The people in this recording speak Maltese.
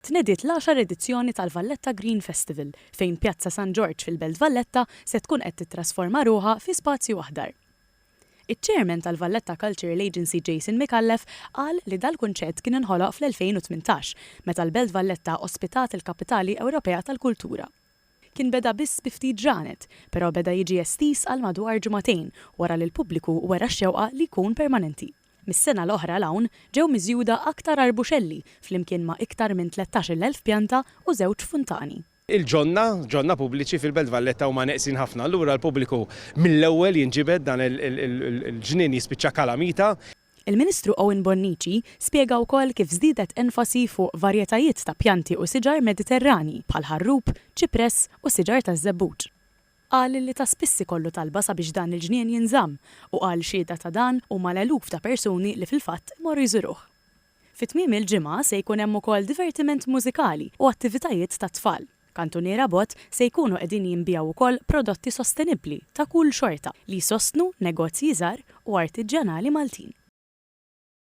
Tnediet l-10 edizzjoni tal-Valletta Green Festival fejn Pjazza San George fil-Belt Valletta se tkun qed titrasforma ruħha fi spazju aħdar. Iċ-Chairman tal-Valletta Cultural Agency Jason Mikallef qal li dal-kunċett kien inħoloq fl-2018 meta l-Belt Valletta ospitat il-Kapitali Ewropea tal-Kultura. Kien beda biss bi ftit ġranet, però beda jiġi estis għal madwar ġimagħtejn wara li l-pubbliku wera x-xewqa li jkun permanenti. Mis-sena l-oħra l-hawn ġew miżjuda aktar arbuxelli flimkien ma' iktar minn 13,000 pjanta u 2 funtani. Il-ġonna pubbliċi fil-Belt Valletta huma neqsin ħafna. Allura l-pubbliku mill-ewwel jinġibed dan il-ġnien jispiċċa kalamita. Il-Ministru Owen Bonnici spjega wkoll kif żdiedet enfasi fuq varjetajiet ta' pjanti u siġar mediterrani bħal ħarrub, ċipress u siġar taż-żebbuġ. Qal li ta' spissi kollu talba sabiex dan il-ġnien jinżamm u qal xieda ta' dan huma l-eluf ta' persuni li fil-fatt imorru jżuruh. Fit-tmiem il-ġimgħa se jkun hemm ukoll divertiment mużikali u attivitajiet ta' tfal. Kantuniera Bot se jkunu qegħdin jinbijaw ukoll prodotti sostenibbli ta' kull xorta li jsostnu negozji żgħar u artiġjanali Maltin.